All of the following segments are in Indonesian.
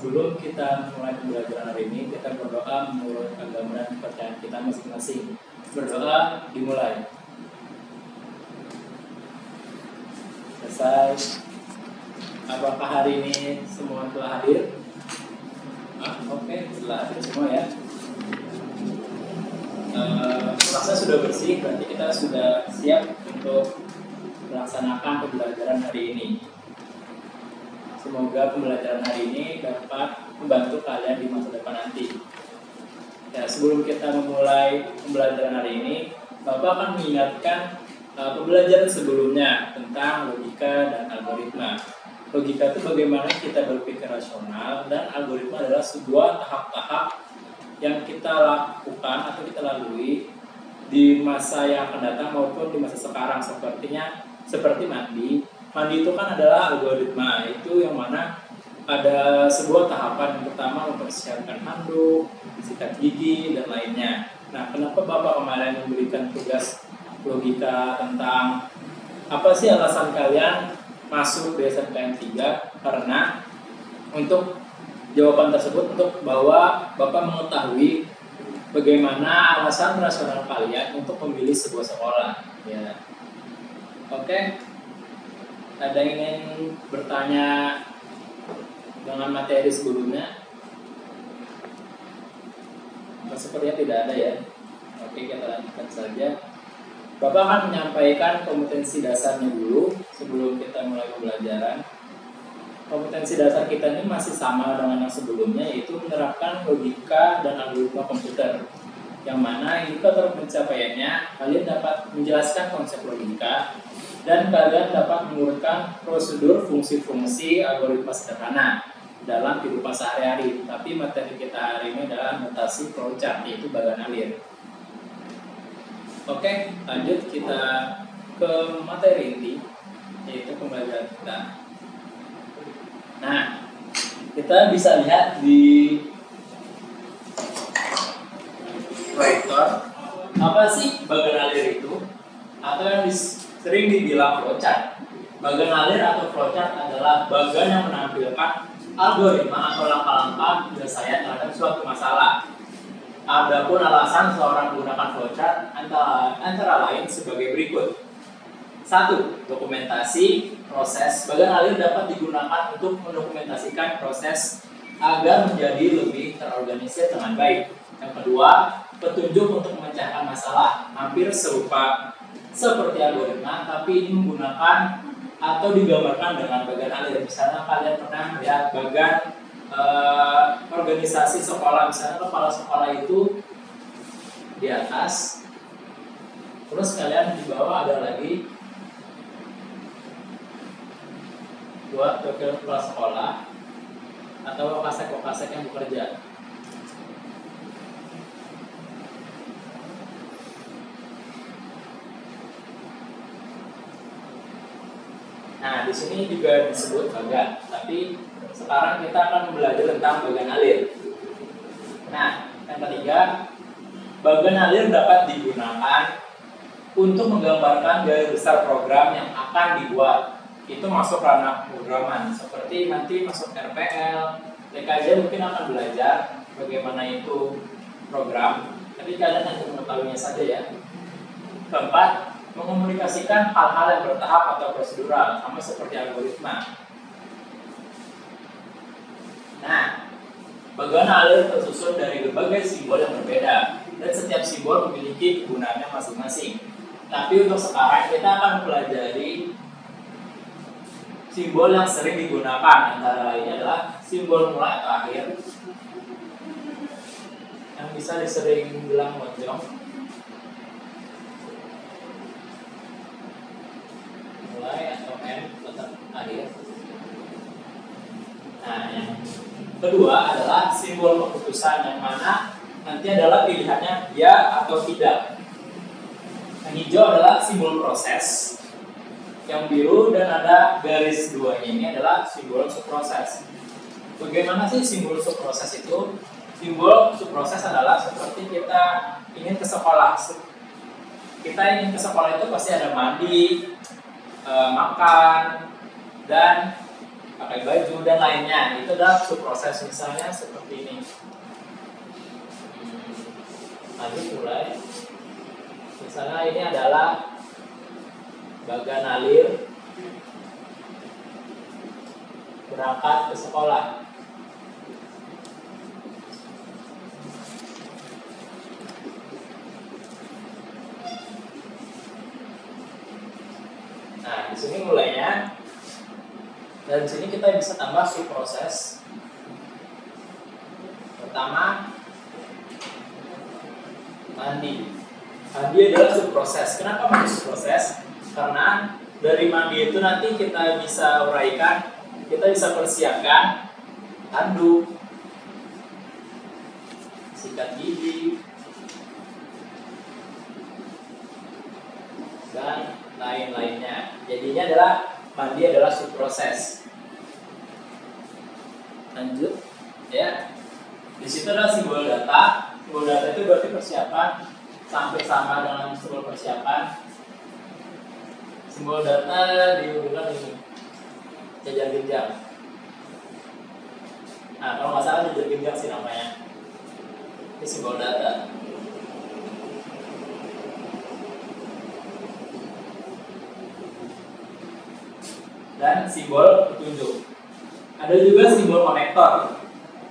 sebelum kita mulai pembelajaran hari ini, kita berdoa menurut agama dan kepercayaan kita masing-masing. Berdoa dimulai. Selesai. Apakah hari ini semua telah hadir? Oke, telah hadir semua ya. Rasa sudah bersih, berarti kita sudah siap untuk melaksanakan pembelajaran hari ini. Semoga pembelajaran hari ini dapat membantu kalian di masa depan nanti. Ya, sebelum kita memulai pembelajaran hari ini, Bapak akan mengingatkan pembelajaran sebelumnya tentang logika dan algoritma. Logika itu bagaimana kita berpikir rasional, dan algoritma adalah sebuah tahap-tahap yang kita lakukan atau kita lalui di masa yang akan datang maupun di masa sekarang. Seperti mandi. Mandi itu kan adalah algoritma, itu yang mana ada sebuah tahapan. Yang pertama mempersiapkan handuk, sikat gigi, dan lainnya. Nah, kenapa Bapak kemarin memberikan tugas logika tentang apa sih alasan kalian masuk di SNMPTN 3? Karena untuk jawaban tersebut, untuk bahwa Bapak mengetahui bagaimana alasan rasional kalian untuk memilih sebuah sekolah. Ya. Oke. Ada yang ingin bertanya dengan materi sebelumnya? Sepertinya tidak ada ya. Oke, kita lanjutkan saja. Bapak akan menyampaikan kompetensi dasarnya dulu sebelum kita mulai pembelajaran. Kompetensi dasar kita ini masih sama dengan yang sebelumnya, yaitu menerapkan logika dan algoritma komputer. Yang mana indikator pencapaiannya, kalian dapat menjelaskan konsep logika, dan kalian dapat mengurutkan prosedur fungsi-fungsi algoritma sederhana dalam kehidupan sehari-hari. Tapi materi kita hari ini adalah notasi flowchart, yaitu bagan alir. Oke, lanjut kita ke materi inti, yaitu pembelajaran kita. Nah, kita bisa lihat di proyektor apa sih bagan alir itu, atau yang sering dibilang flowchart. Bagan alir atau flowchart adalah bagan yang menampilkan algoritma atau langkah-langkah penyelesaian terhadap suatu masalah. Adapun alasan seorang menggunakan flowchart antara lain sebagai berikut. 1. Dokumentasi proses. Bagan alir dapat digunakan untuk mendokumentasikan proses agar menjadi lebih terorganisir dengan baik. Yang kedua, petunjuk untuk memecahkan masalah. Hampir serupa seperti algoritma, tapi ini menggunakan atau digambarkan dengan bagan alir. Misalnya kalian pernah melihat bagan organisasi sekolah. Misalnya kepala sekolah itu di atas, terus kalian di bawah ada lagi buat wakil kepala sekolah atau wakasek yang bekerja. Nah, di sini juga disebut bagan, tapi sekarang kita akan belajar tentang bagan alir. Nah, yang ketiga, bagan alir dapat digunakan untuk menggambarkan garis besar program yang akan dibuat. Itu masuk ranah pemrograman, seperti nanti masuk RPL, TKJ mungkin akan belajar bagaimana itu program, tapi kalian hanya mengetahuinya saja ya. Keempat, mengomunikasikan hal-hal yang bertahap atau prosedural, sama seperti algoritma. Nah, bagan alir tersusun dari berbagai simbol yang berbeda, dan setiap simbol memiliki kegunaannya masing-masing. Tapi untuk sekarang kita akan mempelajari simbol yang sering digunakan, antara lainnya adalah simbol mulai atau akhir, yang bisa disering bilang lonjong, mulai atau M tetap akhir. Nah, yang kedua adalah simbol keputusan, yang mana nanti adalah pilihannya ya atau tidak. Yang hijau adalah simbol proses, yang biru dan ada garis duanya ini adalah simbol subproses. Bagaimana sih simbol subproses itu? Simbol subproses adalah seperti kita ingin ke sekolah. Kita ingin ke sekolah itu pasti ada mandi, makan, dan pakai baju dan lainnya. Itu adalah subproses, misalnya seperti ini. Lanjut mulai. Misalnya ini adalah bagan alir berangkat ke sekolah. Nah, di sini mulainya. Dan di sini kita bisa tambah subproses. Pertama, mandi. Mandi adalah subproses. Kenapa mandi subproses? Karena dari mandi itu nanti kita bisa uraikan, kita bisa persiapkan handuk, sikat gigi, dan lain-lainnya. Jadinya adalah mandi adalah subproses. Lanjut, ya. Di situ adalah simbol data. Simbol data itu berarti persiapan, sampai sama dengan simbol persiapan. Simbol data dihubungkan ini jajar genjang. Nah, kalau nggak salah jajar genjang sih namanya. Ini simbol data. Dan simbol petunjuk. Ada juga simbol konektor,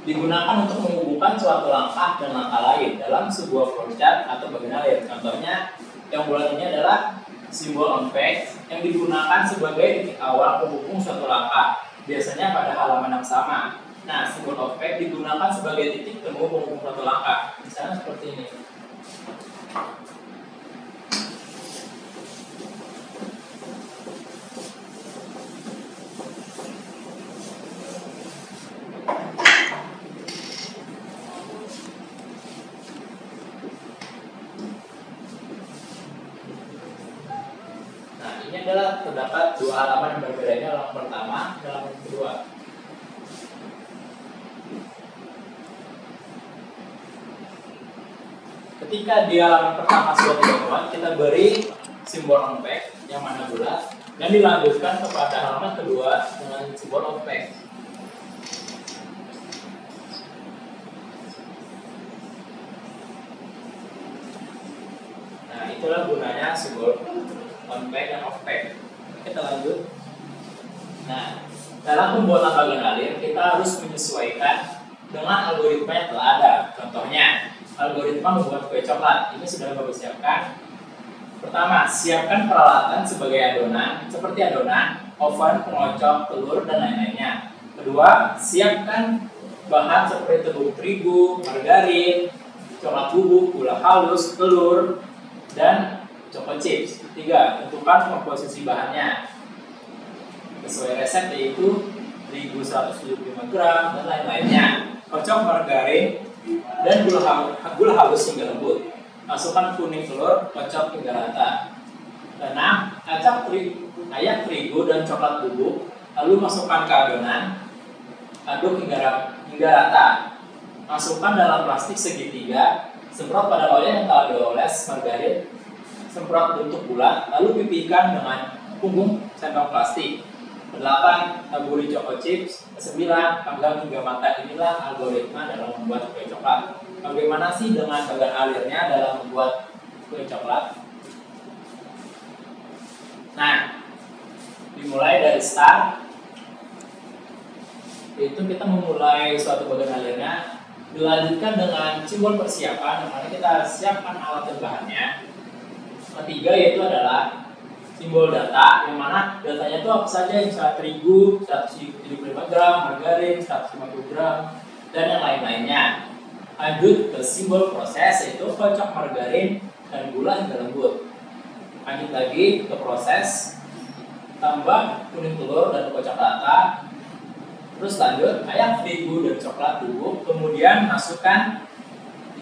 digunakan untuk menghubungkan suatu langkah dan langkah lain dalam sebuah flowchart atau bagian alir. Contohnya yang bulan ini adalah simbol on page yang digunakan sebagai titik awal penghubung suatu langkah, biasanya pada halaman yang sama. Nah, simbol on page digunakan sebagai titik temu penghubung suatu langkah, misalnya seperti ini. Adalah terdapat dua halaman yang berbeda, ini halaman pertama dan halaman kedua. Ketika di halaman pertama sudah tidak muat, kita beri simbol on page yang mana bulat dan dilanjutkan kepada halaman kedua dengan simbol on page. Nah, itulah gunanya simbol on page dan off page. Kita lanjut. Nah, dalam pembuatan bagan alir kita harus menyesuaikan dengan algoritma yang telah ada. Contohnya, algoritma membuat kue coklat. Ini sudah Bapak siapkan. Pertama, siapkan peralatan sebagai adonan, seperti adonan, oven, pengocok, telur, dan lain-lainnya. Kedua, siapkan bahan seperti tepung terigu, margarin, coklat bubuk, gula halus, telur, dan chocolate chips. Ketiga, tentukan komposisi bahannya sesuai resep, yaitu terigu 175 gram dan lain-lainnya. Kocok margarin dan gula halus hingga lembut. Masukkan kuning telur, kocok hingga rata. 6. Ayak terigu dan coklat bubuk, lalu masukkan ke adonan. Aduk hingga rata. Masukkan dalam plastik segitiga. Semprot pada loyang yang telah dioles margarin. Semprot bentuk bulat, lalu pipihkan dengan punggung sendok plastik. 8. Taburi choco chips. 9. Panggang hingga matang. Inilah algoritma dalam membuat kue coklat. Bagaimana sih dengan bagan alirnya dalam membuat kue coklat? Nah, dimulai dari start. Itu kita memulai suatu bagan alirnya, dilanjutkan dengan simbol persiapan, yang mana kita siapkan alat dan bahannya. Ketiga yaitu adalah simbol data, yang mana datanya itu apa saja, misalnya terigu 175 gram, margarin 150 gram, dan yang lain-lainnya. Lanjut ke simbol proses, yaitu kocok margarin dan gula hingga lembut. Lanjut lagi ke proses, tambah kuning telur dan kocok rata. Terus lanjut ayak terigu dan coklat bubuk, kemudian masukkan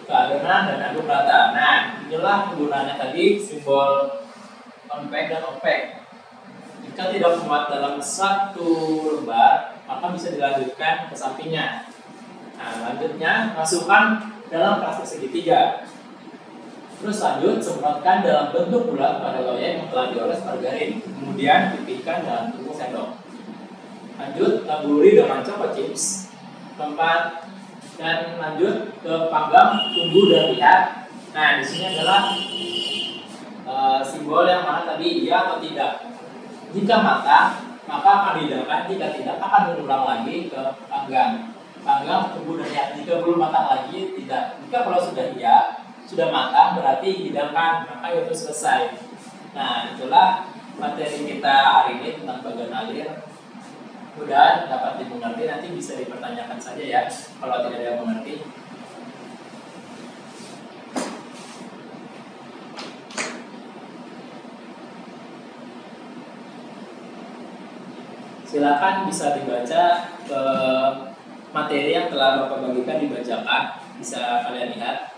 ke adonan dan aduk rata. Nah, inilah penggunaannya tadi simbol on page dan off page. Jika tidak muat dalam satu lembar, maka bisa dilanjutkan ke sampingnya. Nah, lanjutnya masukkan dalam plastik segitiga. Terus lanjut semprotkan dalam bentuk bulat pada loyang yang telah dioles margarin, kemudian pipihkan dalam tungku sendok. Lanjut taburi dengan choco chips. Keempat, dan lanjut ke panggang, tunggu dan lihat. Nah, di sini adalah simbol yang mana tadi iya atau tidak. Jika matang, maka akan dihidangkan. Jika tidak, akan diulang lagi ke panggang. Panggang, tunggu dan lihat. Jika belum matang lagi, tidak. Jika kalau sudah iya, sudah matang, berarti hidangkan, maka itu selesai. Nah, itulah materi kita hari ini tentang bagan alir. Mudah dapat dimengerti, nanti bisa dipertanyakan saja ya kalau tidak ada yang mengerti. Silakan bisa dibaca ke materi yang telah Bapak bagikan dibacakan, bisa kalian lihat.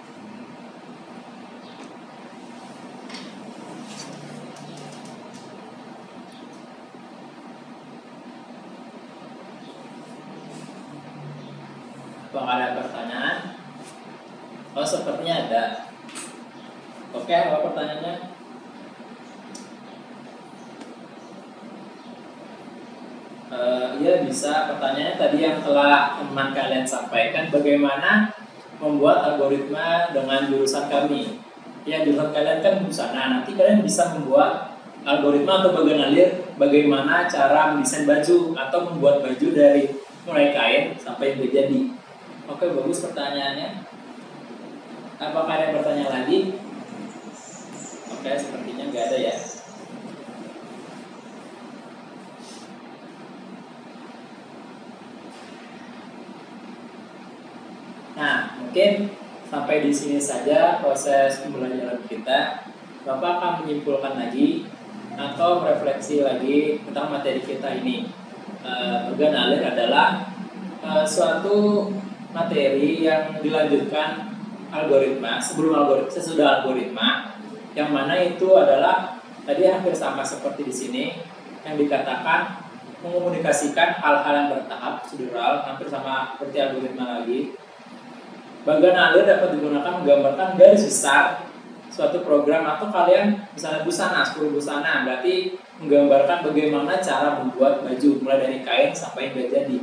Apakah ada pertanyaan? Oh, sepertinya ada. Oke, apa pertanyaannya? Iya bisa. Pertanyaannya tadi yang telah teman kalian sampaikan, bagaimana membuat algoritma dengan jurusan kami? Ya, jurusan kalian kan busana. Nanti kalian bisa membuat algoritma atau bagan alir bagaimana cara mendesain baju atau membuat baju dari mulai kain sampai jadi. Oke, bagus pertanyaannya. Apakah ada yang bertanya lagi? Oke, sepertinya nggak ada ya. Nah, mungkin sampai di sini saja proses pembelajaran kita. Bapak akan menyimpulkan lagi atau merefleksi lagi tentang materi kita ini. Bagan alir adalah suatu materi yang dilanjutkan algoritma sesudah algoritma, yang mana itu adalah tadi hampir sama seperti di sini yang dikatakan mengomunikasikan hal-hal yang bertahap prosedural, hampir sama seperti algoritma lagi. Bagan alir dapat digunakan menggambarkan garis besar suatu program, atau kalian misalnya busana, 10 busana, berarti menggambarkan bagaimana cara membuat baju mulai dari kain sampai jadi.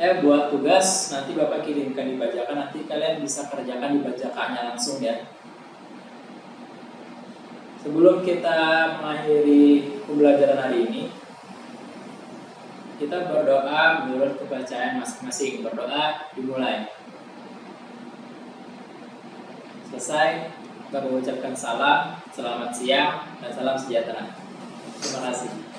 Buat tugas nanti Bapak kirimkan dibacakan, nanti kalian bisa kerjakan dibacakannya langsung ya. Sebelum kita mengakhiri pembelajaran hari ini, kita berdoa menurut kepercayaan masing-masing. Berdoa dimulai. Selesai, kita mengucapkan salam, selamat siang, dan salam sejahtera. Terima kasih.